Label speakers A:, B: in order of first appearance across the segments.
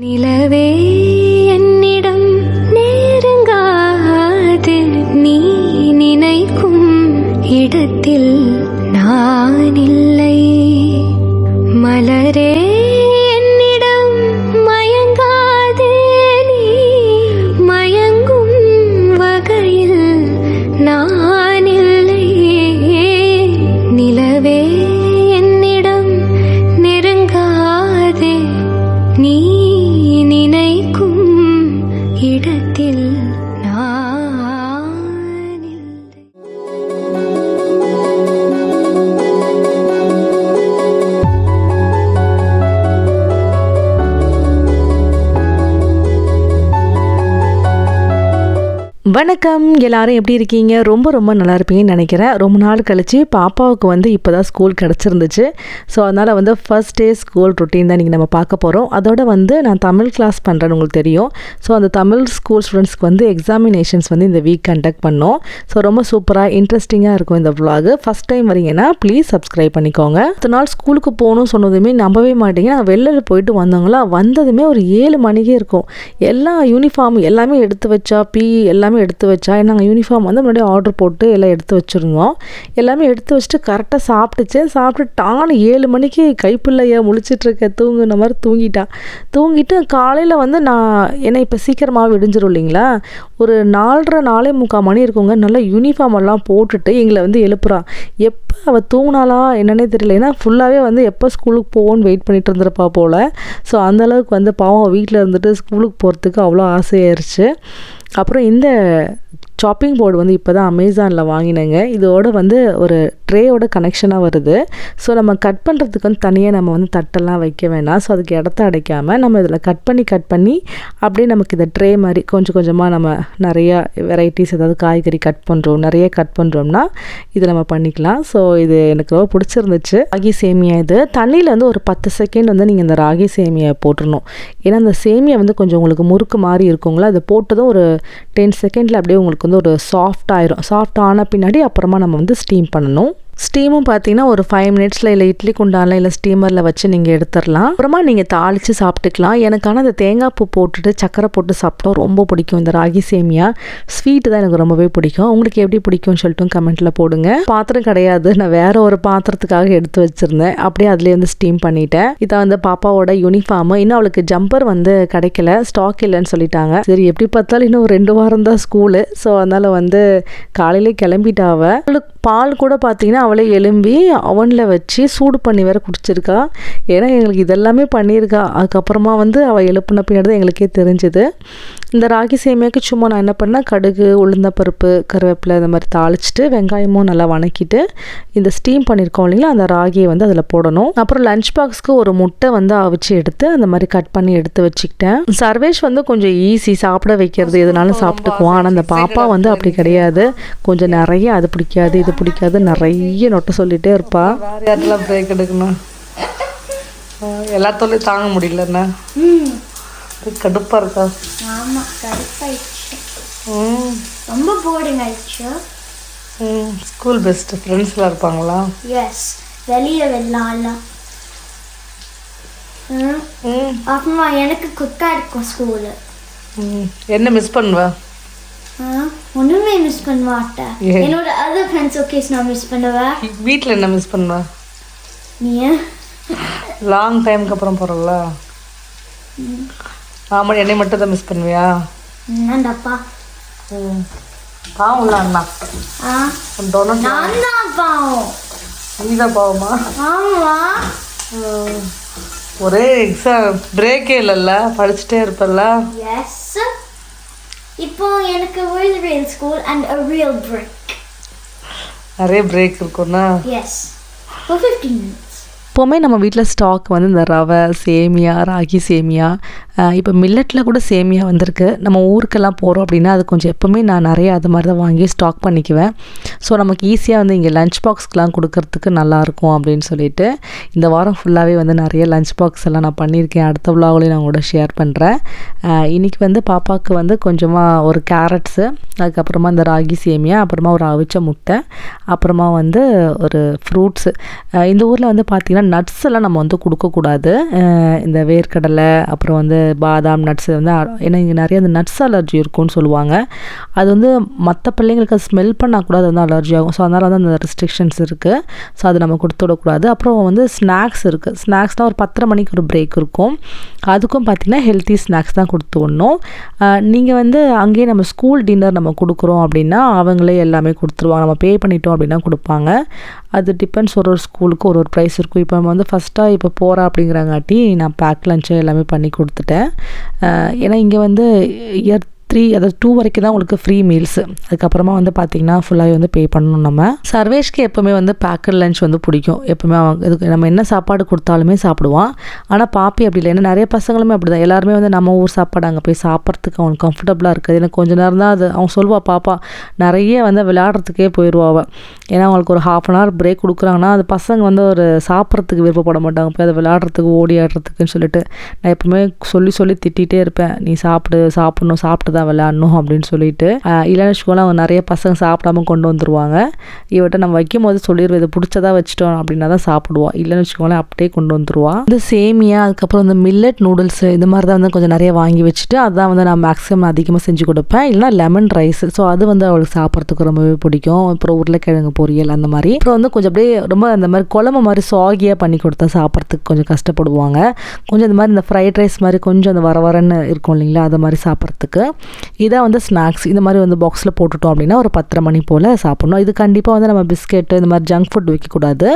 A: நிலவே என்னிடம் நெருங்காது, நீ நினைக்கும் இடத்தில் நான் இல்லை. மலரே என்னிடம் மயங்காது, நீ மயங்கும் வகையில் நான் இல்லை. நிலவே என்னிடம் நெருங்காது, நீ நினைக்கும் இடத்தில் நான் இல்லை.
B: வணக்கம், எல்லாரும் எப்படி இருக்கீங்க? ரொம்ப ரொம்ப நல்லா இருப்பீங்கன்னு நினைக்கிறேன். ரொம்ப நாள் கழிச்சு பாப்பாவுக்கு வந்து இப்போ தான் ஸ்கூல் கிடச்சிருந்துச்சு. ஸோ அதனால் வந்து ஃபர்ஸ்ட் டே ஸ்கூல் ரொட்டீன் தான் நீங்கள் நம்ம பார்க்க போகிறோம். அதோட வந்து நான் தமிழ் கிளாஸ் பண்ணுறேன்னு உங்களுக்கு தெரியும். ஸோ அந்த தமிழ் ஸ்கூல் ஸ்டூடெண்ட்ஸ்க்கு வந்து எக்ஸாமினேஷன்ஸ் வந்து இந்த வீக் கண்டக்ட் பண்ணோம். ஸோ ரொம்ப சூப்பராக இன்ட்ரெஸ்டிங்காக இருக்கும் இந்த vlog. ஃபஸ்ட் டைம் வரீங்கன்னா ப்ளீஸ் சப்ஸ்கிரைப் பண்ணிக்கோங்க. அடுத்த நாள் ஸ்கூலுக்கு போகணும்னு சொன்னதுமே நம்பவே மாட்டீங்க. நாங்கள் வெளியில் போயிட்டு வந்தவங்களா வந்ததுமே ஒரு 7 மணிக்கே இருக்கும். எல்லா யூனிஃபார்ம் எல்லாமே எடுத்து வச்சா, எல்லாமே எடுத்து வச்சா, நாங்கள் யூனிஃபார்ம் வந்து முன்னாடி ஆர்டர் போட்டு எல்லாம் எடுத்து வச்சுருந்தோம். எல்லாமே எடுத்து வச்சுட்டு கரெக்டாக சாப்பிட்டு டான்னு 7 மணிக்கு கைப்பிள்ளையா முழிச்சிட்ருக்க தூங்குன மாதிரி தூங்கிட்டு காலையில் வந்து ஏன்னா இப்போ சீக்கிரமாக விடிஞ்சிரும் இல்லைங்களா, ஒரு 4:30 4:45 மணி இருக்குங்க. நல்லா யூனிஃபார்ம் எல்லாம் போட்டுட்டு எங்களை வந்து எழுப்புறா. எப்போ அவள் தூங்கினாலா என்னன்னே தெரியல. ஏன்னா ஃபுல்லாகவே வந்து எப்போ ஸ்கூலுக்கு போவோன்னு வெயிட் பண்ணிட்டு இருந்திருப்பா போல். ஸோ அந்தளவுக்கு வந்து பாவம் வீட்டில் இருந்துட்டு ஸ்கூலுக்கு போகிறதுக்கு அவ்வளோ ஆசையாயிருச்சு. அப்புறம் இந்த சாப்பிங் போர்டு வந்து இப்போ தான் அமேசானில் வாங்கினேங்க. இதோட வந்து ஒரு ட்ரேயோட கனெக்ஷனாக வருது. ஸோ நம்ம கட் பண்ணுறதுக்கு வந்து தனியாக நம்ம வந்து தட்டெல்லாம் வைக்க வேணாம். ஸோ அதுக்கு இடத்த அடைக்காமல் நம்ம இதில் கட் பண்ணி அப்படியே நமக்கு இந்த ட்ரே மாதிரி கொஞ்சமாக நம்ம நிறையா வெரைட்டிஸ், ஏதாவது காய்கறி நிறைய கட் பண்ணுறோம்னா இதை நம்ம பண்ணிக்கலாம். ஸோ இது எனக்கு ரொம்ப பிடிச்சிருந்துச்சு. ராகி சேமியா இது தண்ணியில் வந்து ஒரு 10 செகண்ட் வந்து நீங்கள் இந்த ராகி சேமியா போட்டுடணும். ஏன்னா அந்த சேமியா வந்து கொஞ்சம் உங்களுக்கு முறுக்கு மாதிரி இருக்குங்களா, அது போட்டதும் ஒரு 10 செகண்டில் அப்படியே உங்களுக்கு வந்து ஒரு சாஃப்ட் ஆயிரும். சாஃப்ட் ஆன பின்னாடி அப்புறமா நம்ம வந்து ஸ்டீம் பண்ணணும். ஸ்டீமும் பார்த்தீங்கன்னா ஒரு 5 மினிட்ஸில் இல்லை இட்லி குண்டானில் இல்லை ஸ்டீமரில் வச்சு நீங்கள் எடுத்துடலாம். அப்புறமா நீங்கள் தாளித்து சாப்பிட்டுக்கலாம். எனக்கான அந்த தேங்காய் பூ போட்டுட்டு சக்கரை போட்டு சாப்பிட்டா ரொம்ப பிடிக்கும். இந்த ராகி சேமியா ஸ்வீட்டு தான் எனக்கு ரொம்பவே பிடிக்கும். உங்களுக்கு எப்படி பிடிக்கும்னு சொல்லிட்டு கமெண்ட்டில் போடுங்க. பாத்திரம் கிடையாது, நான் வேறு ஒரு பாத்திரத்துக்காக எடுத்து வச்சுருந்தேன். அப்படியே அதுலேயே வந்து ஸ்டீம் பண்ணிட்டேன். இதான் வந்து பாப்பாவோட யூனிஃபார்மு. இன்னும் அவளுக்கு ஜம்பர் வந்து கிடைக்கல, ஸ்டாக் இல்லைன்னு சொல்லிட்டாங்க. சரி, எப்படி பார்த்தாலும் இன்னும் 2 வாரம் தான் ஸ்கூலு. ஸோ அதனால் வந்து காலையிலே கிளம்பிட்டாவ. அவளுக்கு பால் கூட பார்த்தீங்கன்னா அவளே எலும்பி அவனில் வச்சு சூடு பண்ணி வேற குடிச்சிருக்கா. ஏன்னா எங்களுக்கு இதெல்லாமே பண்ணியிருக்கா. அதுக்கப்புறமா வந்து அவள் எழுப்புன பின்னாடி தான் எங்களுக்கே தெரிஞ்சுது. இந்த ராகி சேமியாவுக்கு சும்மா நான் என்ன பண்ணேன், கடுகு, உளுந்தப்பருப்பு, கருவேப்பிலை இந்த மாதிரி தாளிச்சிட்டு வெங்காயமும் நல்லா வணக்கிட்டு இந்த ஸ்டீம் பண்ணியிருக்கோம் இல்லைங்களா, அந்த ராகியை வந்து அதில் போடணும். அப்புறம் லஞ்ச் பாக்ஸ்க்கு ஒரு முட்டை வந்து அவிச்சு எடுத்து அந்த மாதிரி கட் பண்ணி எடுத்து வச்சுக்கிட்டேன். சர்வேஷ் வந்து கொஞ்சம் ஈஸி, சாப்பிட வைக்கிறது எதுனாலும் சாப்பிட்டுக்குவான். ஆனால் அந்த பாப்பா வந்து அப்படி கிடையாது. கொஞ்சம் நிறைய அது பிடிக்காது இது பிடிக்காது நிறைய நொட்டை சொல்லிகிட்டே இருப்பா.
C: வேறு யாரெல்லாம் பிரேக் எடுக்கணும், எல்லாத்தோலையும் தாங்க முடியலண்ணா. கடுப்பாக இருக்கா?
D: ஆமாம், கடுப்பாயிடுச்சு. ரொம்ப போரிங் ஆயிடுச்சு.
C: ஸ்கூல் பெஸ்ட்டு ஃப்ரெண்ட்ஸ்லாம் இருப்பாங்களா?
D: எஸ், வெளியே விடலாம். அப்புறமா எனக்கு குக்கா இருக்கும் ஸ்கூலு.
C: என்ன மிஸ் பண்ணுவா?
D: ஒன்றுமே மிஸ் பண்ண மாட்டேன். என்னோட அதர் ஃப்ரெண்ட்ஸ் ஓகேஸ் நான் மிஸ் பண்ணுவேன்.
C: வீட்டில் என்ன மிஸ் பண்ணுவா?
D: நீ
C: லாங் டைமுக்கு அப்புறம் போகிறல. ஆமாம், என்னை மட்டும் தான் மிஸ் பண்ணுவியா?
D: என்னடாப்பா
C: பாவம் இல்லை அண்ணா.
D: நான் தான் பாவம்.
C: நீ தான் பாவமா?
D: ஆமாம்.
C: ஒரே எக்ஸாம் பிரேக்கே இல்லைல்ல, படிச்சுட்டே இருப்பல்ல.
D: எஸ், இப்போ எனக்கு real school and a real break.
C: நிறைய பிரேக் இருக்கும்னா?
D: Yes, for 15 minutes.
B: எப்போவுமே நம்ம வீட்டில் ஸ்டாக் வந்து இந்த ரவை சேமியா, ராகி சேமியா, இப்போ மில்லட்டில் கூட சேமியா வந்திருக்கு. நம்ம ஊருக்கெல்லாம் போகிறோம் அப்படின்னா அது கொஞ்சம் எப்போவுமே நான் நிறைய அது மாதிரி தான் வாங்கி ஸ்டாக் பண்ணிக்குவேன். ஸோ நமக்கு ஈஸியாக வந்து இங்கே லஞ்ச் பாக்ஸ்க்கெலாம் கொடுக்கறதுக்கு நல்லாயிருக்கும் அப்படின்னு சொல்லிட்டு இந்த வாரம் ஃபுல்லாகவே வந்து நிறைய லஞ்ச் பாக்ஸ் எல்லாம் நான் பண்ணியிருக்கேன். அடுத்த விலாகுலையும் நான் கூட ஷேர் பண்ணுறேன். இன்றைக்கி வந்து பாப்பாவுக்கு வந்து கொஞ்சமாக ஒரு கேரட்ஸு, அதுக்கப்புறமா இந்த ராகி சேமியா, அப்புறமா ஒரு அவிச்ச முட்டை, அப்புறமா வந்து ஒரு ஃப்ரூட்ஸு. இந்த ஊரில் வந்து பார்த்திங்கன்னா நட்ஸ் எல்லாம் நம்ம வந்து கொடுக்கக்கூடாது. இந்த வேர்க்கடலை அப்புறம் வந்து பாதாம் நட்ஸ் வந்து ஏன்னா இங்கே நிறைய அந்த நட்ஸ் அலர்ஜி இருக்கும்னு சொல்லுவாங்க. அது வந்து மற்ற பிள்ளைங்களுக்கு ஸ்மெல் பண்ணால் கூட அது வந்து அலர்ஜி ஆகும். ஸோ அதனால் வந்து அந்த ரெஸ்ட்ரிக்ஷன்ஸ் இருக்குது. ஸோ அது நம்ம கொடுத்து விடக்கூடாது. அப்புறம் வந்து ஸ்நாக்ஸ் இருக்குது. ஸ்நாக்ஸ்னால் ஒரு 10:30 மணிக்கு ஒரு பிரேக் இருக்கும். அதுக்கும் பார்த்திங்கன்னா ஹெல்த்தி ஸ்நாக்ஸ் தான் கொடுத்து விடணும். நீங்கள் வந்து அங்கேயே நம்ம ஸ்கூல் டின்னர் நம்ம கொடுக்குறோம் அப்படின்னா அவங்களே எல்லாமே கொடுத்துருவாங்க. நம்ம பே பண்ணிட்டோம் அப்படின்னா கொடுப்பாங்க. அது டிபெண்ட்ஸ், ஒரு ஸ்கூலுக்கு ஒரு ப்ரைஸ் இருக்கும். இப்போ நம்ம வந்து ஃபஸ்ட்டாக இப்போ போகிறா அப்படிங்கிறங்காட்டி நான் பேக் லஞ்சு எல்லாமே பண்ணி கொடுத்துட்டேன். ஏன்னா இங்கே வந்து இயர் 3 அதாவது 2 வரைக்கும் தான் உங்களுக்கு ஃப்ரீ மீல்ஸு. அதுக்கப்புறமா வந்து பார்த்திங்கன்னா ஃபுல்லாகவே வந்து பே பண்ணணும். நம்ம சர்வேஷ்க்கு எப்போவுமே வந்து பேக்கட் லஞ்ச் வந்து பிடிக்கும். எப்போவுமே இதுக்கு நம்ம என்ன சாப்பாடு கொடுத்தாலுமே சாப்பிடுவான். ஆனால் பாப்பி அப்படி இல்லை. ஏன்னா நிறைய பசங்களுமே அப்படி தான். எல்லாருமே வந்து நம்ம ஊர் சாப்பாடு அங்கே போய் சாப்பிட்றதுக்கு அவனுக்கு கம்ஃபர்டபுளாக இருக்குது. எனக்கு கொஞ்சம் நேரம் தான் அது அவன் சொல்லுவாள். பாப்பா நிறைய வந்து விளையாடுறதுக்கே போயிடுவா அவள். ஏன்னா அவங்களுக்கு ஒரு 1/2 hour பிரேக் கொடுக்குறாங்கன்னா அது பசங்க வந்து ஒரு சாப்பிட்றதுக்கு விருப்பப்பட மாட்டாங்க. போய் அதை விளையாடுறதுக்கு ஓடி ஆடுறதுக்குன்னு சொல்லிட்டு நான் எப்பவுமே சொல்லி திட்டிகிட்டே இருப்பேன். நீ சாப்பிடணும் சாப்பிட்டு தான் விளையாடணும் அப்படின்னு சொல்லிட்டு. இல்லைன்னு வச்சுக்கோங்களேன், அவங்க நிறைய பசங்க சாப்பிடாம கொண்டு வந்துருவாங்க. இவட்ட நம்ம வைக்கும் போது சொல்லிடுவோம், இதை பிடிச்சதா வச்சுட்டோம் அப்படின்னா தான் சாப்பிடுவோம். இல்லைன்னு வச்சுக்கோங்களேன் அப்படியே கொண்டு வந்துருவா. இந்த சேமியா, அதுக்கப்புறம் இந்த மில்லட் நூடுல்ஸ் இது மாதிரி தான் வந்து கொஞ்சம் நிறைய வாங்கி வச்சுட்டு அதான் வந்து நான் மேக்ஸிமம் அதிகமாக செஞ்சு கொடுப்பேன். இல்லைனா லெமன் ரைஸ். ஸோ அது வந்து அவளுக்கு சாப்பிட்றதுக்கு ரொம்பவே பிடிக்கும். அப்புறம் உருளைக்கிழங்கு பொரியல் அந்த மாதிரி. அப்புறம் வந்து கொஞ்சம் அப்படியே ரொம்ப அந்த மாதிரி குழம்பு மாதிரி சாகியாக பண்ணி கொடுத்தா சாப்பிட்றதுக்கு கொஞ்சம் கஷ்டப்படுவாங்க. கொஞ்சம் இந்த மாதிரி இந்த ஃப்ரைட் ரைஸ் மாதிரி கொஞ்சம் அந்த வரன்னு இருக்கும் இல்லைங்களா, அது மாதிரி சாப்பிட்றதுக்கு. இதான் வந்து ஸ்நாக்ஸ். இந்த மாதிரி வந்து பாக்ஸில் போட்டுட்டோம் அப்படின்னா ஒரு 10:30 மணி போல் சாப்பிட்ணும். இது கண்டிப்பாக வந்து நம்ம பிஸ்கெட்டு இந்த மாதிரி ஜங்க் ஃபுட் வைக்கக்கூடாது.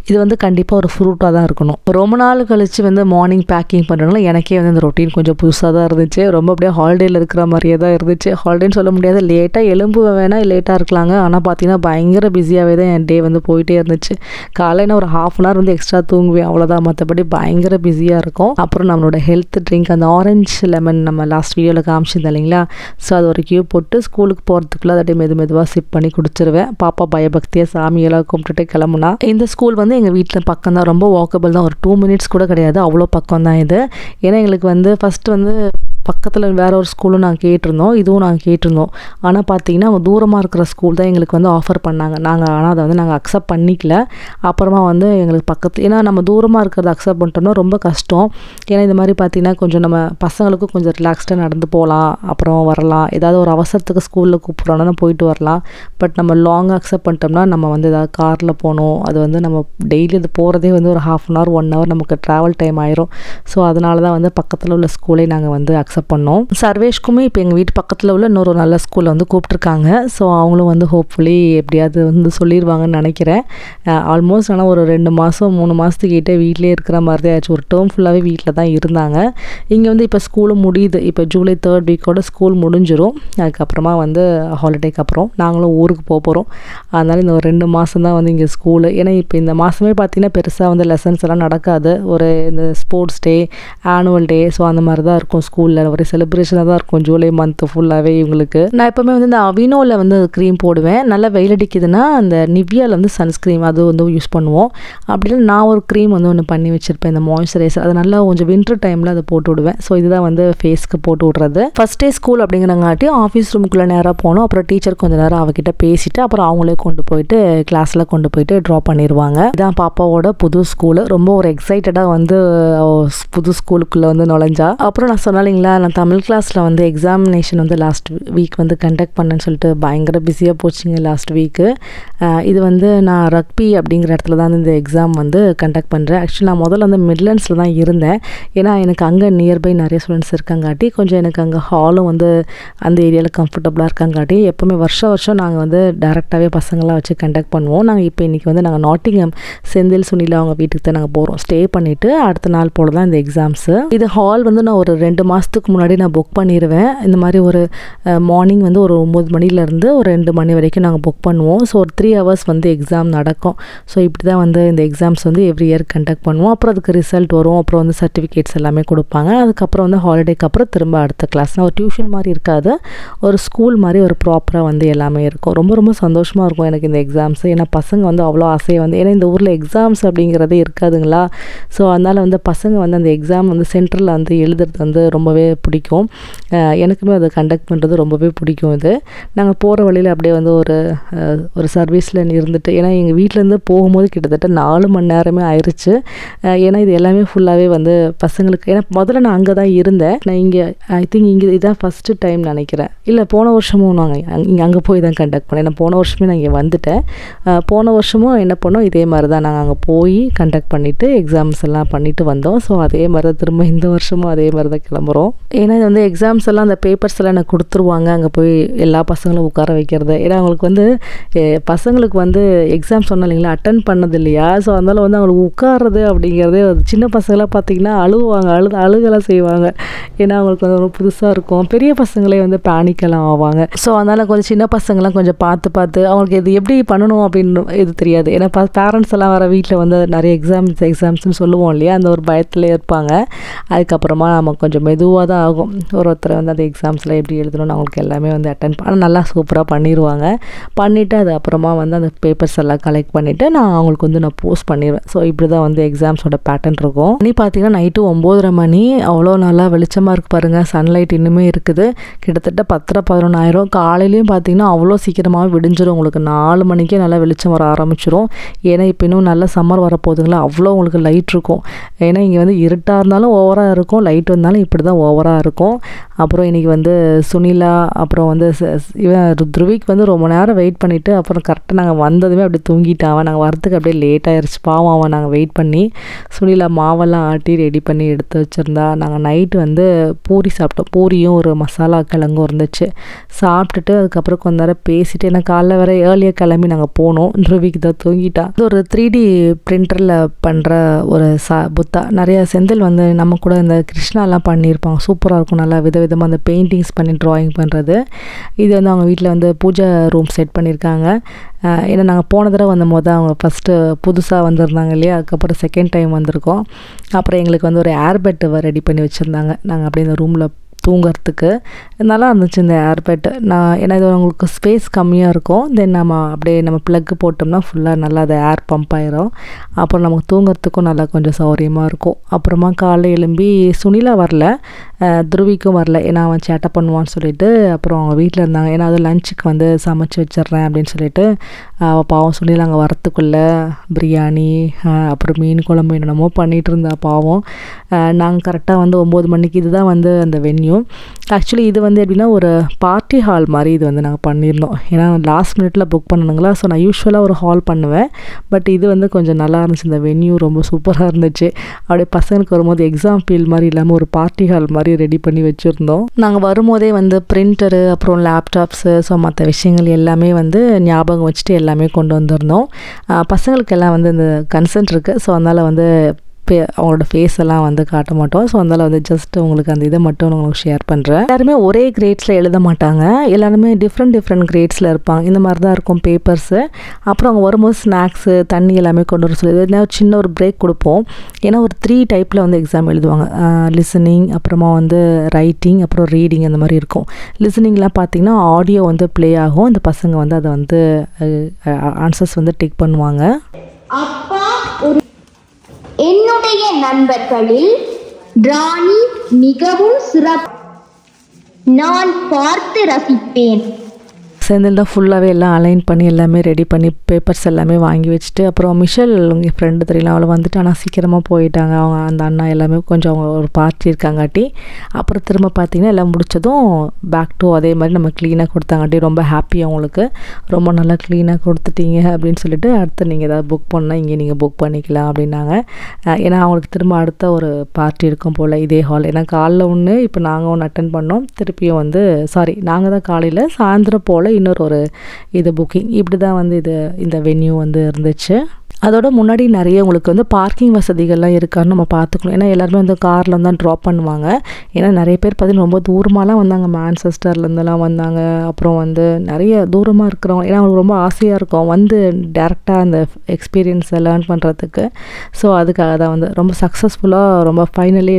B: இது வந்து கண்டிப்பாக ஒரு ஃப்ரூட்டாக தான் இருக்கணும். ரொம்ப நாள் கழித்து வந்து மார்னிங் பேக்கிங் பண்ணுறதுனால எனக்கே வந்து இந்த ரொட்டீன் கொஞ்சம் புதுசாக தான் இருந்துச்சு. ரொம்ப அப்படியே ஹாலிடேயில் இருக்கிற மாதிரியே தான் இருந்துச்சு. ஹாலிடேன்னு சொல்ல முடியாது, லேட்டாக எலும்பு வேணால் லேட்டாக இருக்கலாங்க. ஆனால் பார்த்தீங்கன்னா பயங்கர பிஸியாகவே தான் என் டே வந்து போயிட்டே இருந்துச்சு. காலையில் ஒரு 1/2 hour வந்து எக்ஸ்ட்ரா தூங்குவேன், அவ்வளோதான். மற்றபடி பயங்கர பிஸியாக இருக்கும். அப்புறம் நம்மளோட ஹெல்த் ட்ரிங்க் அந்த ஆரஞ்சு லெமன் நம்ம லாஸ்ட் வீடியோவில் காமிச்சிருந்தேன் இல்லைங்களா, ஸோ அது ஒரு கியூ போட்டு ஸ்கூலுக்கு போகிறதுக்குள்ளே அதை மெதுவாக சிப் பண்ணி குடிச்சிருவேன். பாப்பா பயபக்தியாக சாமியெல்லாம் கும்பிட்டுட்டு கிளம்புனா. இந்த ஸ்கூல் வந்து எங்கள் வீட்டில் பக்கம் தான், ரொம்ப வாக்கபிள் தான். ஒரு 2 minutes கூட கிடையாது, அவ்வளோ பக்கம் தான் இது. ஏன்னா எங்களுக்கு வந்து ஃபஸ்ட்டு வந்து பக்கத்தில் வேறு ஒரு ஸ்கூலும் நாங்கள் கேட்டிருந்தோம், இதுவும் நாங்கள் கேட்டிருந்தோம். ஆனால் பார்த்தீங்கன்னா அவங்க தூரமாக இருக்கிற ஸ்கூல் தான் எங்களுக்கு வந்து ஆஃபர் பண்ணாங்க. ஆனால் அதை வந்து நாங்கள் அக்செப்ட் பண்ணிக்கல. அப்புறமா வந்து எங்களுக்கு பக்கத்து, ஏன்னா நம்ம தூரமாக இருக்கிறத அக்செப்ட் பண்ணிட்டோம்னா ரொம்ப கஷ்டம். ஏன்னா இந்த மாதிரி பார்த்தீங்கன்னா கொஞ்சம் நம்ம பசங்களுக்கும் கொஞ்சம் ரிலாக்ஸ்டாக நடந்து போகலாம், அப்புறம் வரலாம். ஏதாவது ஒரு அவசரத்துக்கு ஸ்கூலில் கூப்பிட்றோன்னா போயிட்டு வரலாம். பட் நம்ம லாங்காக அக்செப்ட் பண்ணிட்டோம்னா நம்ம வந்து ஏதாவது காரில் போகணும். அது வந்து நம்ம டெய்லி அது போகிறதே வந்து ஒரு 1/2 hour 1 hour நமக்கு ட்ராவல் டைம் ஆயிரும். ஸோ அதனால தான் வந்து பக்கத்தில் உள்ள ஸ்கூலே நாங்கள் வந்து அக்செப்ட் பண்ணோம். சர்வேஷ்க்குமே இப்போ எங்கள் வீட்டு பக்கத்தில் உள்ள இன்னொரு நல்ல ஸ்கூலில் வந்து கூப்பிட்ருக்காங்க. ஸோ அவங்களும் வந்து ஹோப்ஃபுல்லி எப்படியாவது வந்து சொல்லிடுவாங்கன்னு நினைக்கிறேன். ஆல்மோஸ்ட் ஆனால் ஒரு 2 மாதம் 3 மாதத்துக்கிட்டே வீட்டிலே இருக்கிற மாதிரி தான் ஆச்சு. ஒரு டேர்ம் ஃபுல்லாகவே வீட்டில் தான் இருந்தாங்க. இங்கே வந்து இப்போ ஸ்கூலும் முடியுது. இப்போ ஜூலை 3rd வீக்கோட ஸ்கூல் முடிஞ்சிடும். அதுக்கப்புறமா வந்து ஹாலிடேக்கு அப்புறம் நாங்களும் ஊருக்கு போகிறோம். அதனால் இந்த ஒரு 2 மாதம் தான் வந்து இங்கே ஸ்கூலு. ஏன்னா இப்போ இந்த மாதமே பார்த்திங்கன்னா பெருசாக வந்து லெசன்ஸ் எல்லாம் நடக்காது. ஒரு இந்த sports day, annual day, so அந்த மாதிரி தான் இருக்கும் ஸ்கூலில். ஒரு செலிப்ரேஷனாக தான் இருக்கும் ஜூலை மந்த்து ஃபுல்லாகவே இவங்களுக்கு. நான் எப்போவுமே வந்து இந்த அவினோவில் வந்து க்ரீம் போடுவேன். நல்லா வெயில் அடிக்குதுன்னா அந்த நிவ்யாவில் வந்து சன்ஸ்க்ரீம் அது வந்து யூஸ் பண்ணுவோம். அப்படின்னா நான் ஒரு க்ரீம் வந்து ஒன்று பண்ணி வச்சுருப்பேன், இந்த மாய்ஸ்சரைசர். அது நல்லா கொஞ்சம் வின்டர் டைமில் அதை போட்டு விடுவேன். ஸோ இதுதான் வந்து ஃபேஸ்க்கு போட்டு விட்றது. ஃபஸ்ட் டே ஸ்கூல் அப்படிங்கிறங்காட்டி ஆஃபீஸ் ரூமுக்குள்ளே நேராக போனோம். அப்புறம் டீச்சர் கொஞ்சம் நேரம் அவகிட்ட பேசிட்டு அப்புறம் அவங்களே கொண்டு போயிட்டு கிளாஸில் கொண்டு போயிட்டு ட்ராப் பண்ணிடுவாங்க. இதான் பாப்பாவோட புது ஸ்கூலு. ரொம்ப ஒரு எக்ஸைட்டடாக வந்து புது ஸ்கூலுக்குள்ளே வந்து நுழைஞ்சா. அப்புறம் நான் சொன்னாலிங்களா, நான் தமிழ் கிளாஸில் வந்து எக்ஸாமினேஷன் வந்து லாஸ்ட் வீக் வந்து கண்டக்ட் பண்ணேன்னு சொல்லிட்டு பயங்கர பிஸியாக போச்சுங்க லாஸ்ட் வீக்கு. இது வந்து நான் ரக்பி அப்படிங்கிற இடத்துல தான் இந்த எக்ஸாம் வந்து கண்டக்ட் பண்ணுறேன். ஆக்சுவலி நான் முதல்ல வந்து மிட்லண்ட்ஸில் தான் இருந்தேன். ஏன்னா எனக்கு அங்கே நியர்பை நிறைய ஸ்டூடெண்ட்ஸ் இருக்காங்காட்டி கொஞ்சம் எனக்கு அங்கே ஹாலும் வந்து அந்த ஏரியாவில் கம்ஃபர்டபுளாக இருக்காங்காட்டி எப்போவுமே வருஷம் நாங்கள் வந்து டேரெக்டாகவே பசங்களாம் வச்சு கண்டக்ட் பண்ணுவோம். நாங்கள் இப்போ இன்றைக்கி வந்து நாங்கள் நாட்டிங்கம் செந்தில் சுனிலா அவங்க வீட்டுக்கு தான் நாங்கள் போகிறோம். ஸ்டே பண்ணிவிட்டு அடுத்த நாள் போல் தான் இந்த எக்ஸாம்ஸு. இது ஹால் வந்து நான் ஒரு 2 மாதத்துக்கு முன்னாடி நான் புக் பண்ணிடுவேன். இந்த மாதிரி ஒரு மார்னிங் வந்து ஒரு 9 மணிலேருந்து ஒரு 2 மணி வரைக்கும் நாங்கள் புக் பண்ணுவோம். ஸோ ஒரு 3 hours வந்து எக்ஸாம் நடக்கும். ஸோ இப்படி தான் வந்து இந்த எக்ஸாம்ஸ் வந்து எவ்ரி இயர் கண்டக்ட் பண்ணுவோம். அப்புறம் அதுக்கு ரிசல்ட் வரும். அப்புறம் வந்து சர்டிஃபிகேட்ஸ் எல்லாமே கொடுப்பாங்க. அதுக்கப்புறம் வந்து ஹாலிடேக்கு அப்புறம் திரும்ப அடுத்த கிளாஸ்னால் ஒரு டியூஷன் மாதிரி இருக்காது, ஒரு ஸ்கூல் மாதிரி ஒரு ப்ராப்பராக வந்து எல்லாமே இருக்கும். ரொம்ப ரொம்ப சந்தோஷமாக இருக்கும் எனக்கு இந்த எக்ஸாம்ஸ். ஏன்னா பசங்க வந்து அவ்வளோ ஆசையை வந்து, ஏன்னா இந்த ஊரில் எக்ஸாம்ஸ் அப்படிங்கிறதே இருக்காதுங்களா. ஸோ அதனால் வந்து பசங்க வந்து அந்த எக்ஸாம் வந்து சென்டரில் வந்து எழுதுறது வந்து ரொம்பவே பிடிக்கும். எனக்குமே அதை கண்டக்ட் பண்ணுறது ரொம்பவே பிடிக்கும். இது நாங்கள் போகிற வழியில் அப்படியே வந்து ஒரு சர்வீஸில் இருந்துட்டு, ஏன்னா எங்கள் வீட்டிலேருந்து போகும்போது கிட்டத்தட்ட 4 மணி நேரமே ஆயிடுச்சு. ஏன்னா இது எல்லாமே ஃபுல்லாகவே வந்து பசங்களுக்கு, ஏன்னா முதல்ல நான் அங்கே தான் இருந்தேன். நான் இங்கே ஐ திங்க் இங்கே இதுதான் ஃபஸ்ட்டு டைம் நினைக்கிறேன். இல்லை போன வருஷமும் நாங்கள் இங்கே அங்கே போய் தான் கண்டக்ட் பண்ணேன். ஏன்னா போன வருஷமே நான் இங்கே வந்துட்டேன். போன வருஷமும் என்ன பண்ணோம், இதே மாதிரி தான் நாங்கள் அங்கே போய் கண்டக்ட் பண்ணிவிட்டு எக்ஸாம்ஸ் எல்லாம் பண்ணிவிட்டு வந்தோம். ஸோ அதே மாதிரி தான் திரும்ப இந்த வருஷமும் அதே மாதிரி தான் கிளம்புறோம். ஏன்னா இது வந்து எக்ஸாம்ஸ் எல்லாம் அந்த பேப்பர்ஸ் எல்லாம் எனக்கு கொடுத்துருவாங்க, அங்கே போய் எல்லா பசங்களும் உட்கார வைக்கிறது. ஏன்னா அவங்களுக்கு வந்து பசங்களுக்கு வந்து எக்ஸாம் சொன்னோம் இல்லைங்களா, அட்டன் பண்ணது இல்லையா. ஸோ அதனால் வந்து அவங்களுக்கு உட்கார்றது அப்படிங்கிறதே சின்ன பசங்களாம் பார்த்திங்கன்னா அழுவாங்க, அழுகலாம் செய்வாங்க. ஏன்னா அவங்களுக்கு வந்து ரொம்ப புதுசாக இருக்கும். பெரிய பசங்களே வந்து பேனிக்கெல்லாம் ஆவாங்க. ஸோ அதனால் கொஞ்சம் சின்ன பசங்களாம் கொஞ்சம் பார்த்து அவங்களுக்கு இது எப்படி பண்ணணும் அப்படின்னு இது தெரியாது. ஏன்னா பேரண்ட்ஸ் எல்லாம் வர வீட்டில் வந்து நிறைய எக்ஸாம்ஸ்னு சொல்லுவோம் இல்லையா, அந்த ஒரு பயத்தில் இருப்பாங்க. அதுக்கப்புறமா நம்ம கொஞ்சம் மெதுவாக தான் ஆகும். ஒருத்தர் வந்து அந்த எக்ஸாம்ஸில் எப்படி எழுதணும்னு அவங்களுக்கு எல்லாமே வந்து அட்டன் பண்ண நல்லா சூப்பராக பண்ணிடுவாங்க. பண்ணிவிட்டு அது அப்புறமா வந்து அந்த பேப்பர்ஸ் எல்லாம் கலெக்ட் பண்ணிவிட்டு நான் அவங்களுக்கு வந்து நான் போஸ்ட் பண்ணிடுவேன். ஸோ இப்படி தான் வந்து எக்ஸாம்ஸோட பேட்டர்ன் இருக்கும். மணி பார்த்தீங்கன்னா நைட்டு 9:30 மணி. அவ்வளோ நல்லா வெளிச்சமாக இருக்குது பாருங்கள். சன்லைட் இன்னுமே இருக்குது. கிட்டத்தட்ட 10:11 ஆயிரும். காலையிலையும் பார்த்தீங்கன்னா அவ்வளோ சீக்கிரமாக விடிஞ்சிடும். உங்களுக்கு 4 மணிக்கே நல்லா வெளிச்சம் வர ஆரம்பிச்சிடும். ஏன்னா இப்போ இன்னும் நல்லா சம்மர் வரப்போகுதுங்களா, அவ்வளோ உங்களுக்கு லைட் இருக்கும். ஏன்னா இங்கே வந்து இருட்டாக இருந்தாலும் ஓவராக இருக்கும், லைட் வந்தாலும் இப்படி தான் ஓவராக இருக்கும். அப்புறம் இன்றைக்கி வந்து சுனிலா அப்புறம் வந்து இவன் த்ருவிக் வந்து ரொம்ப நேரம் வெயிட் பண்ணிவிட்டு அப்புறம் கரெக்டாக நாங்கள் வந்ததுமே அப்படியே தூங்கிட்டான். நாங்கள் வரத்துக்கு அப்படியே லேட் ஆயிடுச்சு. பாவம் அவன் நாங்கள் வெயிட் பண்ணி சுனிலா மாவெல்லாம் ஆட்டி ரெடி பண்ணி எடுத்து வச்சுருந்தா. நாங்கள் நைட்டு வந்து பூரி சாப்பிட்டோம். பூரியும் ஒரு மசாலா கிழங்கும் இருந்துச்சு. சாப்பிட்டுட்டு அதுக்கப்புறம் கொஞ்ச நேரம் பேசிட்டு, ஏன்னா காலைல வேறு ஏர்லியாக கிளம்பி நாங்கள் போனோம். த்ருவிக்கு தான் தூங்கிட்டான். இது ஒரு 3D பிரிண்டரில் பண்ணுற ஒரு புத்தா. நிறைய செந்தில் வந்து நம்ம கூட இந்த கிருஷ்ணாலாம் பண்ணியிருப்பாங்க. சூப்பராக இருக்கும். நல்லா விதவிதமாக அந்த பெயிண்டிங்ஸ் பண்ணி ட்ராயிங் பண்ணுறது. இது வந்து அவங்க வீட்டில் வந்து பூஜை ரூம் செட் பண்ணியிருக்காங்க. ஏன்னா நாங்கள் போன தடவை வந்தபோது அவங்க ஃபஸ்ட்டு புதுசாக வந்திருந்தாங்க இல்லையா, அதுக்கப்புறம் செகண்ட் டைம் வந்திருக்கோம். அப்புறம் எங்களுக்கு வந்து ஒரு ஏர்பெட்டு ரெடி பண்ணி வச்சுருந்தாங்க. நாங்கள் அப்படியே இந்த ரூமில் தூங்கிறதுக்கு நல்லா இருந்துச்சு இந்த ஏர்பெட்டு. ஏன்னா இது உங்களுக்கு ஸ்பேஸ் கம்மியாக இருக்கும். தென் நம்ம ப்ளக்கு போட்டோம்னா ஃபுல்லாக நல்லா அது ஏர் பம்ப் ஆயிரும். அப்புறம் நமக்கு தூங்கிறதுக்கும் நல்லா கொஞ்சம் சௌகரியமாக இருக்கும். அப்புறமா காலை எழும்பி சுனிலா வரல, த்ருவிக்கும் வரல. ஏன்னா அவன் சேட்டை பண்ணுவான்னு சொல்லிட்டு அப்புறம் அவங்க வீட்டில் இருந்தாங்க. ஏன்னா அது லஞ்சுக்கு வந்து சமைச்சு வச்சிட்றேன் அப்படின்னு சொல்லிட்டு பாவம் சுனிலா அங்கே வரத்துக்குள்ளே பிரியாணி அப்புறம் மீன் குழம்பு என்னென்னமோ பண்ணிகிட்டு இருந்தா பாவம். நாங்கள் கரெக்டாக வந்து 9 மணிக்கு இதுதான் வந்து அந்த வென்யூ. ஆக்சுவலி இது வந்து எப்படின்னா ஒரு பார்ட்டி ஹால் மாதிரி இது வந்து நாங்கள் பண்ணியிருந்தோம். ஏன்னா லாஸ்ட் மினிட்ல புக் பண்ணணுங்களா. ஸோ நான் யூஸ்வலாக ஒரு ஹால் பண்ணுவேன். பட் இது வந்து கொஞ்சம் நல்லா இருந்துச்சு. இந்த வென்யூ ரொம்ப சூப்பராக இருந்துச்சு. அப்படியே பசங்களுக்கு வரும்போது எக்ஸாம் ஃபீல் மாதிரி இல்லாமல் ஒரு பார்ட்டி ஹால் மாதிரி ரெடி பண்ணி வச்சுருந்தோம். நாங்கள் வரும்போதே வந்து பிரிண்டரு அப்புறம் லேப்டாப்ஸு ஸோ மற்ற விஷயங்கள் எல்லாமே வந்து ஞாபகம் வச்சுட்டு எல்லாமே கொண்டு வந்திருந்தோம். பசங்களுக்கெல்லாம் வந்து இந்த கன்சென்ட் இருக்குது. ஸோ அதனால் வந்து அவங்களோட ஃபேஸ் எல்லாம் வந்து காட்ட மாட்டோம். ஸோ அதனால் வந்து ஜஸ்ட் உங்களுக்கு அந்த இதை மட்டும் உங்களுக்கு ஷேர் பண்ணுறேன். எல்லாருமே ஒரே கிரேட்ஸில் எழுத மாட்டாங்க. எல்லாருமே டிஃப்ரெண்ட் கிரேட்ஸில் இருப்பாங்க. இந்த மாதிரி தான் இருக்கும் பேப்பர்ஸு. அப்புறம் அவங்க வரும்போது ஸ்நாக்ஸு தண்ணி எல்லாமே கொண்டு வர சொல்லி சின்ன ஒரு பிரேக் கொடுப்போம். ஏன்னா ஒரு 3 டைப்பில் வந்து எக்ஸாம் எழுதுவாங்க. லிசனிங், அப்புறமா வந்து ரைட்டிங், அப்புறம் ரீடிங் அந்த மாதிரி இருக்கும். லிசனிங்லாம் பார்த்திங்கன்னா ஆடியோ வந்து ப்ளே ஆகும். அந்த பசங்க வந்து அதை வந்து ஆன்சர்ஸ் வந்து டிக் பண்ணுவாங்க.
E: அப்பா என்னுடைய நண்பர்களில் ராணி மிகவும் சிறப்பு. நான் பார்த்து ரசிப்பேன்.
B: செந்தில் தான் ஃபுல்லாகவே எல்லாம் அலைன் பண்ணி எல்லாமே ரெடி பண்ணி பேப்பர்ஸ் எல்லாமே வாங்கி வச்சுட்டு, அப்புறம் மிஷல் உங்கள் ஃப்ரெண்டு தெரியல அவளை வந்துட்டு ஆனால் சீக்கிரமாக போயிட்டாங்க. அவங்க அந்த அண்ணா எல்லாமே கொஞ்சம் அவங்க ஒரு பார்ட்டி இருக்காங்காட்டி அப்புறம் திரும்ப பார்த்திங்கன்னா எல்லாம் முடித்ததும் பேக் டு அதே மாதிரி நம்ம க்ளீனாக கொடுத்தாங்காட்டி ரொம்ப ஹாப்பி. அவங்களுக்கு ரொம்ப நல்லா க்ளீனாக கொடுத்துட்டீங்க அப்படின்னு சொல்லிட்டு அடுத்து நீங்கள் ஏதாவது புக் பண்ணால் இங்கே நீங்கள் புக் பண்ணிக்கலாம் அப்படின்னாங்க. ஏன்னா அவங்களுக்கு திரும்ப அடுத்த ஒரு பார்ட்டி இருக்கும் போல் இதே ஹால். ஏன்னா காலைல ஒன்று இப்போ நாங்கள் ஒன்று அட்டன் பண்ணோம். திருப்பியும் வந்து நாங்கள் தான் காலையில் சாயந்தரம் போல் இன்னொரு ஒரு இது புக்கிங். இப்படி தான் வந்து இந்த வென்யூ வந்து இருந்துச்சு. அதோட முன்னாடி நிறைய உங்களுக்கு வந்து பார்க்கிங் வசதிகள்லாம் இருக்கான்னு நம்ம பார்த்துக்கணும். ஏன்னா எல்லாருமே வந்து காரில் தான் ட்ராப் பண்ணுவாங்க. ஏன்னா நிறைய பேர் பார்த்தீங்கன்னா ரொம்ப தூரமாகலாம் வந்தாங்க. மான்செஸ்டர்லேருந்துலாம் வந்தாங்க. அப்புறம் வந்து நிறைய தூரமாக இருக்கிறவங்க, ஏன்னா அவங்களுக்கு ரொம்ப ஆசையாக இருக்கும் வந்து டேரெக்டாக அந்த எக்ஸ்பீரியன்ஸை லேர்ன் பண்ணுறதுக்கு. ஸோ அதுக்காக தான் வந்து ரொம்ப சக்ஸஸ்ஃபுல்லாக ரொம்ப ஃபைனலி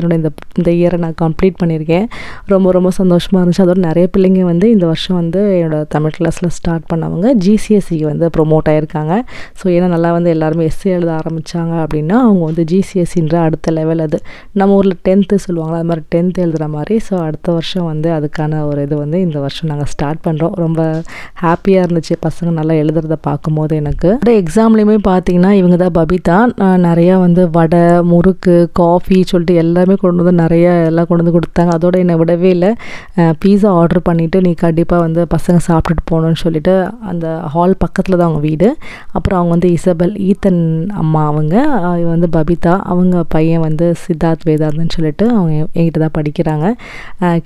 B: இந்த இயரை நான் கம்ப்ளீட் பண்ணியிருக்கேன். ரொம்ப சந்தோஷமாக இருந்துச்சு. அதோட நிறைய பிள்ளைங்க வந்து இந்த வருஷம் வந்து என்னோடய தமிழ் கிளாஸில் ஸ்டார்ட் பண்ணவங்க GCSE வந்து ப்ரொமோட் ஆகியிருக்காங்க. ஸோ ஏன்னா நல்லா வந்து எல்லாருமே எல்லாருமே எஸ்ஏ எழுத ஆரம்பித்தாங்க அப்படின்னா அவங்க வந்து ஜிசிஎஸ்சின்ற அடுத்த லெவல், அது நம்ம ஊரில் 10th சொல்லுவாங்களா, அது மாதிரி 10th எழுதுகிற மாதிரி. ஸோ அடுத்த வருஷம் வந்து அதுக்கான ஒரு இது வந்து இந்த வருஷம் நாங்கள் ஸ்டார்ட் பண்ணுறோம். ரொம்ப ஹாப்பியாக இருந்துச்சு பசங்க நல்லா எழுதுறத பார்க்கும்போது. எனக்கு எக்ஸாம்லேயுமே பார்த்தீங்கன்னா இவங்க தான் பபிதா நிறையா வந்து வடை, முறுக்கு, காஃபி சொல்லிட்டு எல்லாமே கொண்டு வந்து நிறைய எல்லாம் கொண்டு வந்து கொடுத்தாங்க. அதோட என்னை விடவே இல்லை, பீஸா ஆர்டர் பண்ணிவிட்டு நீ கண்டிப்பாக வந்து பசங்க சாப்பிட்டுட்டு போகணுன்னு சொல்லிட்டு அந்த ஹால் பக்கத்தில் தான் அவங்க வீடு. அப்புறம் அவங்க வந்து இசபெல், ஈத்தன் அம்மா அவங்க வந்து பபிதா, அவங்க பையன் வந்து சித்தார்த் வேதார்த்னு சொல்லிட்டு அவங்க என்கிட்ட தான் படிக்கிறாங்க.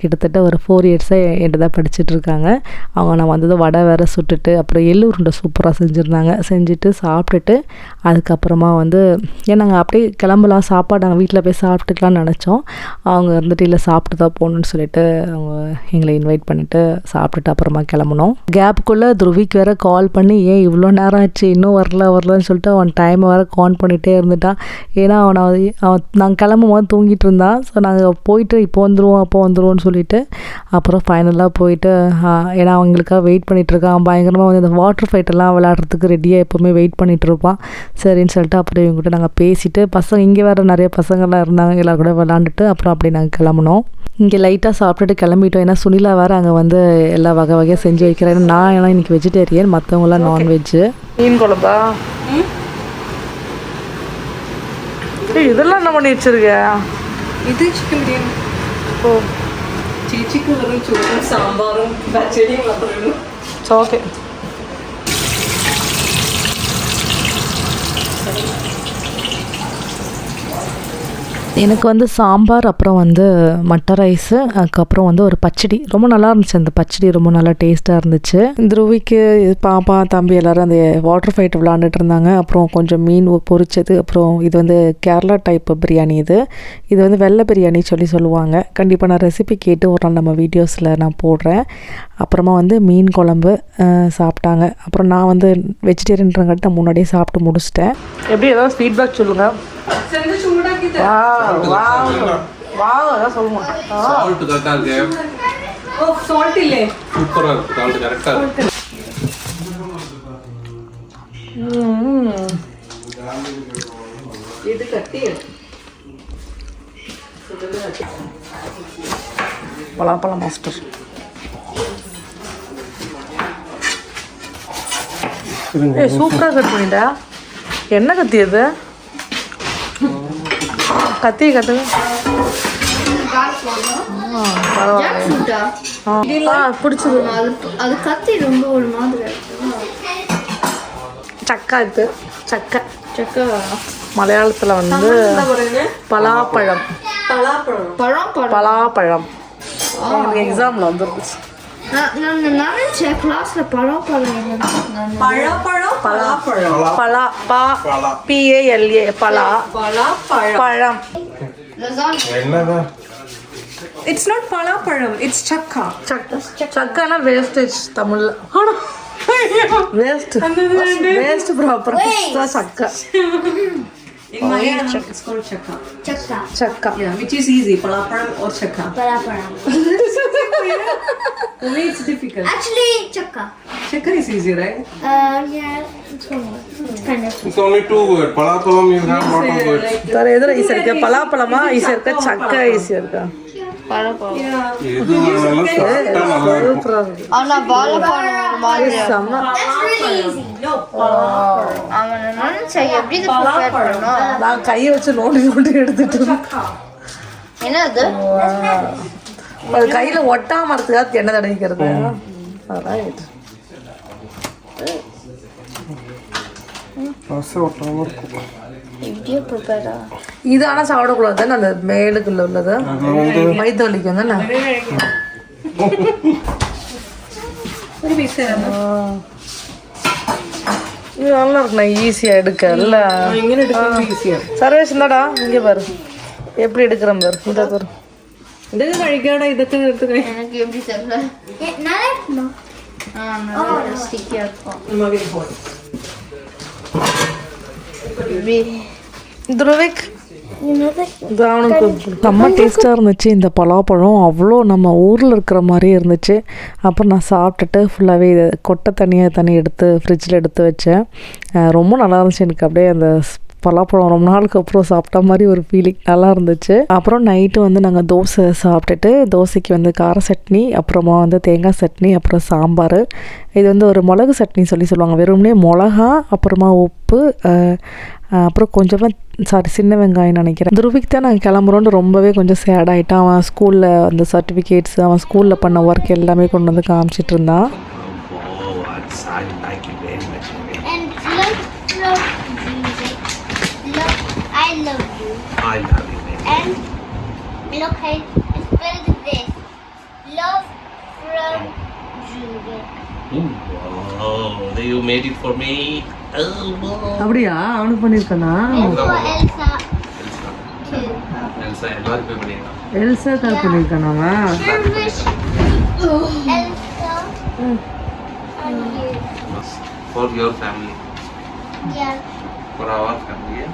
B: கிட்டத்தட்ட ஒரு 4 இயர்ஸாக என்கிட்ட தான் படிச்சுட்டு இருக்காங்க. அவங்க நான் வந்தது வடை வேறு சுட்டுட்டு அப்புறம் எள்ளு உருண்டை சூப்பராக செஞ்சுருந்தாங்க. செஞ்சுட்டு சாப்பிட்டுட்டு அதுக்கப்புறமா வந்து நாங்கள் அப்படியே கிளம்பலாம், சாப்பாடு நாங்கள் வீட்டில் போய் சாப்பிட்டுக்கலாம்னு நினச்சோம். அவங்க இருந்துட்டு இல்லை சாப்பிட்டு தான் போகணுன்னு சொல்லிட்டு அவங்க எங்களை இன்வைட் பண்ணிவிட்டு சாப்பிட்டுட்டு அப்புறமா கிளம்புனோம். கேப்புக்குள்ளே துருவிக்கு வேறு கால் பண்ணி ஏன் இவ்வளோ நேரம் ஆச்சு இன்னும் வரலன்னு சொல்லிட்டு அவன் டைமை வேறு கான் பண்ணிகிட்டே இருந்துட்டான். ஏன்னா அவன் நாங்கள் கிளம்பும் போது தூங்கிட்டு இருந்தான். ஸோ நாங்கள் போயிட்டு இப்போ வந்துடுவோம்னு சொல்லிட்டு அப்புறம் ஃபைனலாக போயிட்டு ஏன்னா அவங்களுக்காக வெயிட் பண்ணிகிட்ருக்கான். பயங்கரமாக வந்து அந்த வாட்டர் ஃபைட்டெல்லாம் விளையாடுறதுக்கு ரெடியாக எப்போவுமே வெயிட் பண்ணிகிட்டு இருப்பான். சரின்னு சொல்லிட்டு அப்புறம் இவங்ககிட்ட நாங்கள் பேசிவிட்டு பசங்க இங்கே வேறு நிறைய பசங்கள்லாம் இருந்தாங்க, எல்லோரும் கூட விளாண்டுட்டு அப்புறம் அப்படி நாங்கள் கிளம்புனோம். இங்கே லைட்டாக சாப்பிட்டுட்டு கிளம்பிட்டோம். ஏன்னா சுனிலா வேறு அங்கே வந்து எல்லா வகையாக செஞ்சு வைக்கிறேன். நான் ஏன்னா இன்றைக்கி வெஜிடேரியன், மற்றவங்களாம் நான்வெஜ்ஜு.
C: மீன் குழம்பா? இதெல்லாம் என்ன பண்ணி வச்சிருக்க?
F: இது சிக்கன் பிரியாணி.
C: ஓ
F: ചേച്ചിക്ക് വെറും ചോറും സാമ്പാറും പച്ചടിയും മാത്രമേ ഉള്ളൂ.
C: ஓகே.
B: எனக்கு வந்து சாம்பார், அப்புறம் வந்து மட்டர் ரைஸு, அதுக்கப்புறம் வந்து ஒரு பச்சடி. ரொம்ப நல்லா இருந்துச்சு அந்த பச்சடி, ரொம்ப நல்லா டேஸ்ட்டாக இருந்துச்சு. துருவிக்கு பாப்பா தம்பி எல்லோரும் அந்த வாட்டர் ஃபைட் விளாண்டுட்டு இருந்தாங்க. அப்புறம் கொஞ்சம் மீன் பொரிச்சது. அப்புறம் இது வந்து கேரளா டைப் பிரியாணி. இது வந்து வெள்ளை பிரியாணி சொல்லுவாங்க. கண்டிப்பாக நான் ரெசிபி கேட்டு ஒரு நாள் நம்ம வீடியோஸில் நான் போடுறேன். அப்புறமா வந்து மீன் குழம்பு சாப்பிட்டாங்க. அப்புறம் நான் வந்து வெஜிடேரியன்றங்காட்டி நான் முன்னாடியே சாப்பிட்டு முடிச்சிட்டேன்.
C: எப்படி ஏதாவது ஃபீட்பேக் சொல்லுங்கள். அதான் சொல்லுவோம்.
G: சால்ட் கரெக்டா இருக்கு.
F: ஓ சால்ட் இல்லே.
G: சூப்பரா இருக்கு. சால்ட் கரெக்டா இருக்கு.
F: இது கட்டி
C: பலாப்பழம் மாஸ்டர். சூப்பராக கட் பண்ணிட்டா. என்ன கத்தி அது? கத்தி கட்டுங்க. பிடிச்சது.
D: அது கத்தி ரொம்ப ஒரு மாதிரி
C: சக்கா இது. சக்கா மலையாளத்தில் வந்து பலாப்பழம். பலாப்பழம் எக்ஸாமில் வந்துருந்துச்சு.
D: நான் நினைச்சேன் கிளாஸ்ல பலாப்பழம்.
C: பலா PALA பலா பழம்.
G: என்னதான்?
F: It's not பலாப்பழம், it's chakka.
C: சக்கானா வேஸ்டேஜ் தமிழ்ல. Waste proper chakka.
F: In Malayalam it's called chakka.
C: Chakka.
F: Yeah, which is easy, palaparam or chakka.
D: பலாப்பழம்.
F: Only it's difficult.
D: Actually, chakka.
F: Chakka is easy, right?
D: Yeah, it's kind of.
G: It's only 2 words. பலாப்பழம் you have lot of words.
C: வேற எதுல ஈஸியா இருக்கு? பலாப்பழமா ஈஸியா இருக்கா? சக்கா ஈஸியா இருக்கா?
G: எது வேணாலும் சாப்பிட்டா நல்லா இருக்கும்.
C: சூப்பரா இருக்கு.
E: ஆனா வாழைப்பழம் ஒரு மாதிரி
C: செம்ம.
D: That's really easy. No.
E: அவன் நினைச்சா எப்படி இது ப்ரிப்பேர் பண்ணணும்?
C: நான் கையை வச்சு நோண்டி எடுத்துட்டு
E: என்னது?
C: அது கையில ஒட்டாம இருக்கிறதுக்கு எண்ணெய் தடவிக்கிறது. ரைட்.
E: இப்படியே ப்ரிப்பேரா?
C: இது ஆனால் சாப்பிடக்கூடாது தானே, அந்த மேலுக்குள்ள உள்ளது வயிற்று வலிக்கும் தானே. இது நல்லா இருக்குண்ணா, ஈஸியாக எடுக்க இல்லை. சர்வேஷ் இந்தாடா இங்கே பாரு எப்படி எடுக்கிறேன் பாரு. இந்த பாரு
F: ഇതൊക്കെ കഴിക്കാടെ ഇതൊക്കെ എടുത്ത്
E: எனக்கு எப்படி தெரியல.
D: நல்லா இருக்குமா?
E: நல்லா ஸ்டிக்கியா இருக்கும்.
C: துருவிக்
D: you know the
C: இது அவனுக்கு
B: செம்ம டேஸ்ட்டாக இருந்துச்சு இந்த பலாப்பழம். அவ்வளோ நம்ம ஊரில் இருக்கிற மாதிரியே இருந்துச்சு. அப்புறம் நான் சாப்பிட்டுட்டு ஃபுல்லாகவே இது கொட்டை தண்ணி எடுத்து ஃப்ரிட்ஜில் எடுத்து வச்சேன். ரொம்ப நல்லா இருந்துச்சு. எனக்கு அப்படியே அந்த பலாப்பழம் ரொம்ப நாளுக்கு அப்புறம் சாப்பிட்ட மாதிரி ஒரு ஃபீலிங் நல்லா இருந்துச்சு. அப்புறம் நைட்டு வந்து நாங்கள் தோசை சாப்பிட்டுட்டு தோசைக்கு வந்து கார சட்னி, அப்புறமா வந்து தேங்காய் சட்னி, அப்புறம் சாம்பார். இது வந்து ஒரு மிளகு சட்னி சொல்லுவாங்க. வெறும்னே மிளகா, அப்புறமா உப்பு, அப்புறம் கொஞ்சமாக சின்ன வெங்காயம் நினைக்கிறேன். துருவிக்கு தான் நாங்கள் கிளம்புறோன்னு ரொம்பவே கொஞ்சம் சேட் ஆகிட்டான். அவன் ஸ்கூலில் அந்த சர்டிஃபிகேட்ஸ், அவன் ஸ்கூலில் பண்ண ஒர்க் எல்லாமே கொண்டு வந்து காமிச்சிட்டு இருந்தான்.
D: I love you. I love you, baby. And look, I spelled this. Love from Juliet.
G: Oh, you made it for me. Oh, wow.
C: அப்படியா அவனுக்கு பண்ணியிருக்கானா?
D: And for Elsa too.
G: Elsa, எல்லாருக்கும் பண்ணிருக்கான்.
C: எல்சா கால் பண்ணியிருக்கானாவா?
D: Elsa and you.
G: For your family.
D: Yeah.
G: For our family.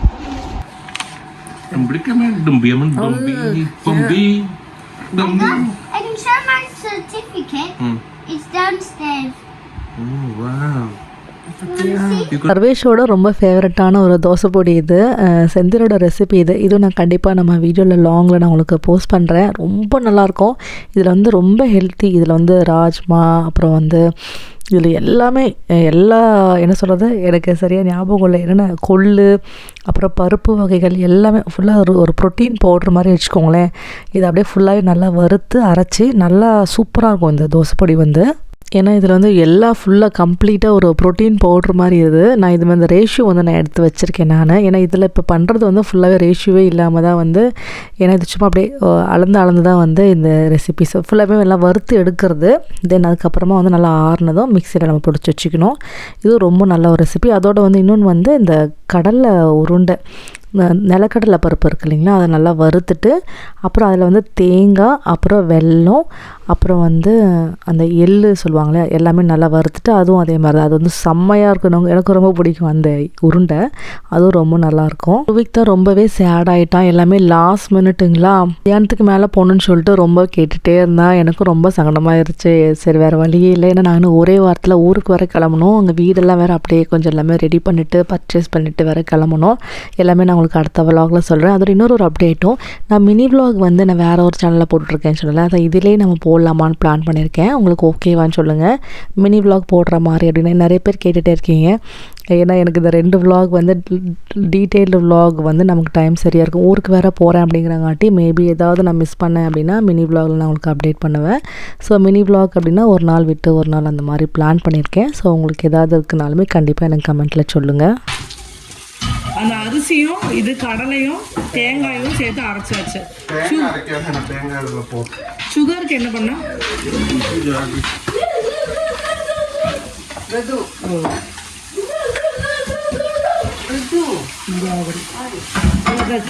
G: Dumbi.
D: I can show my certificate. It's downstairs.
G: Oh, wow.
B: சர்வேஷோட ரொம்ப ஃபேவரட்டான ஒரு தோசை பொடி இது. செந்திலோட ரெசிபி இதுவும் நான் கண்டிப்பாக நம்ம வீடியோவில் லாங்கில் நான் உங்களுக்கு போஸ்ட் பண்ணுறேன். ரொம்ப நல்லாயிருக்கும். இதில் வந்து ரொம்ப ஹெல்த்தி. இதில் வந்து ராஜ்மா, அப்புறம் வந்து இதில் எல்லாமே என்ன சொல்கிறது எனக்கு சரியாக ஞாபகம் இல்லை. என்னென்ன கொள்ளு, அப்புறம் பருப்பு வகைகள் எல்லாமே ஃபுல்லாக ஒரு ப்ரோட்டீன் பவுட்ரு மாதிரி வச்சுக்கோங்களேன். இதை அப்படியே ஃபுல்லாகவே நல்லா வறுத்து அரைச்சி நல்லா சூப்பராக இருக்கும் இந்த தோசைப்பொடி வந்து. ஏன்னா இதில் வந்து ஃபுல்லாக கம்ப்ளீட்டாக ஒரு ப்ரோட்டீன் பவுட்ரு மாதிரி இது. நான் இது வந்து ரேஷியோ வந்து நான் எடுத்து வச்சுருக்கேன் நான். ஏன்னா இதில் இப்போ பண்ணுறது வந்து ஃபுல்லாகவே ரேஷியோவே இல்லாமல் தான் வந்து, ஏன்னா இது சும்மா அப்படியே அளந்து தான் வந்து இந்த ரெசிபிஸ் ஃபுல்லாகவே எல்லாம் வறுத்து எடுக்கிறது. தென் அதுக்கப்புறமா வந்து நல்லா ஆறுனதும் மிக்சியில் நம்ம பிடிச்சி வச்சுக்கணும். இது ரொம்ப நல்ல ஒரு ரெசிபி. அதோடு வந்து இன்னொன்று வந்து இந்த கடலை உருண்டை, நிலக்கடலை பருப்பு இருக்குது இல்லைங்களா, அதை நல்லா வறுத்துட்டு அப்புறம் அதில் வந்து தேங்காய், அப்புறம் வெல்லம், அப்புறம் வந்து அந்த எள்ளு சொல்லுவாங்களே எல்லாமே நல்லா வறுத்துட்டு அதுவும் அதே மாதிரி தான். அது வந்து செம்மையாக இருக்கணும். எனக்கு ரொம்ப பிடிக்கும் அந்த உருண்டை. அதுவும் ரொம்ப நல்லாயிருக்கும். ருவிக் தான் ரொம்பவே சேட் ஆகிட்டான். எல்லாமே லாஸ்ட் மினிட்டுங்களா, மத்தியானத்துக்கு மேலே போகணுன்னு சொல்லிட்டு ரொம்ப கேட்டுகிட்டே இருந்தான். எனக்கும் ரொம்ப சங்கடமாயிருச்சு. சரி வேறு வழியே இல்லை. ஏன்னா நான் ஒரே வாரத்தில் ஊருக்கு வேறு கிளம்பணும். அங்கே வீடெல்லாம் வேறு அப்படியே கொஞ்சம் எல்லாமே ரெடி பண்ணிவிட்டு பர்ச்சேஸ் பண்ணிவிட்டு வேறு கிளம்பணும். எல்லாமே நான் உங்களுக்கு அடுத்த விலாகில் சொல்கிறேன். அதோட இன்னொரு அப்டேட்டும், நான் மினி விலாக் வந்து நான் வேறு ஒரு சேனலில் போட்டிருக்கேன்னு சொல்லலை. அதை இதிலே நம்ம போடலாமான்னு பிளான் பண்ணியிருக்கேன். உங்களுக்கு ஓகேவான்னு சொல்லுங்கள், மினி விலாக் போடுற மாதிரி அப்படின்னு. நிறைய பேர் கேட்டுகிட்டே இருக்கீங்க. ஏன்னா எனக்கு இந்த 2 விலாக் வந்து டீட்டெயில்டு விலாக் வந்து நமக்கு டைம் சரியாக இருக்கும். ஊருக்கு வேறு போகிறேன் அப்படிங்கிறங்காட்டி மேபி ஏதாவது நான் மிஸ் பண்ணேன் அப்படின்னா மினி விலாகில் நான் உங்களுக்கு அப்டேட் பண்ணுவேன். ஸோ மினி விலாக் அப்படின்னா ஒரு நாள் விட்டு ஒரு நாள் அந்த மாதிரி பிளான் பண்ணியிருக்கேன். ஸோ உங்களுக்கு ஏதாவது இருக்குனாலுமே கண்டிப்பாக எனக்கு கமெண்ட்டில் சொல்லுங்கள்.
C: அந்த அரிசியும் இது கடலையும் தேங்காயும் சேர்த்து அரைச்சாச்சு. சுகருக்கு என்ன பண்ண?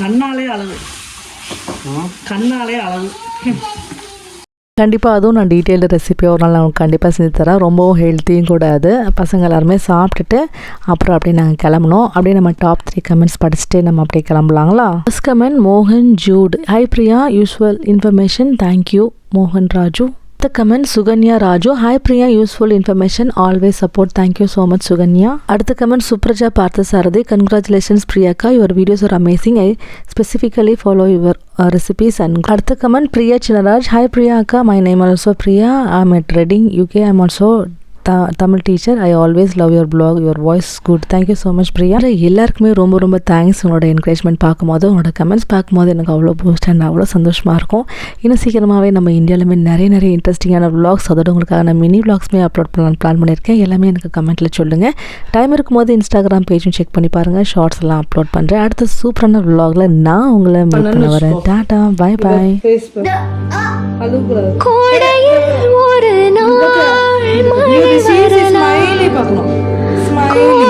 C: கண்ணாலே அழகு.
B: கண்டிப்பாக அதுவும் நான் டீட்டெயில்டு ரெசிபியாக ஒரு நாள் நான் கண்டிப்பாக செஞ்சு தரேன். ரொம்பவும் ஹெல்த்தியும் கூட அது. பசங்க எல்லாருமே சாப்பிட்டுட்டு அப்புறம் அப்படியே நாங்கள் கிளம்பணும். அப்படியே நம்ம டாப் 3 கமெண்ட்ஸ் படிச்சுட்டு நம்ம அப்படியே கிளம்பலாங்களா? ஃபர்ஸ்ட் கமெண்ட் மோகன் Jude. Hi Priya, usual information, thank you மோகன் Raju. The comment Suganya Raju. Hi Priya, useful information, always support. Thank you so much Suganya. Adutha comment Supraja Parthasarathi. Congratulations Priyaka, your videos are amazing. I specifically follow your recipes. And adutha comment Priya Chinaraj. Hi Priyaka, my name also Priya. I'm at Reading, UK. I'm also Tamil teacher. I always love your blog, your voice good. Thank you so much Priya. எல்லாருக்குமே ரொம்ப ரொம்ப thanks. உங்களோட encouragement பார்க்கும்போது, உங்களோட comments பார்க்கும்போது எனக்கு அவ்வளோ boost and அவ்வளோ சந்தோஷமாக இருக்கும். இன்னும் சீக்கிரமாகவே நம்ம இந்தியாவிலுமே நிறைய இன்ட்ரெஸ்டிங்கான விளாக்ஸ், அதோட உங்களுக்காக நான் மினி விளாக்ஸுமே அப்லோட் பண்ணலான்னு பிளான் பண்ணியிருக்கேன். எல்லாமே எனக்கு கமெண்ட்டில் சொல்லுங்கள். டைம் இருக்கும்போது இன்ஸ்டாகிராம் பேஜும் செக் பண்ணி பாருங்கள். ஷார்ட்ஸ் எல்லாம் அப்லோட் பண்ணுறேன். அடுத்த சூப்பரான விளாகில் நான் உங்களை மீட் பண்ண வரேன். டாடா, பாய் பாய்.
A: கோடையில் ஒரு நாள் மழை வரலாம்.
C: ஸ்மைலி பார்க்கணும். ஸ்மைலி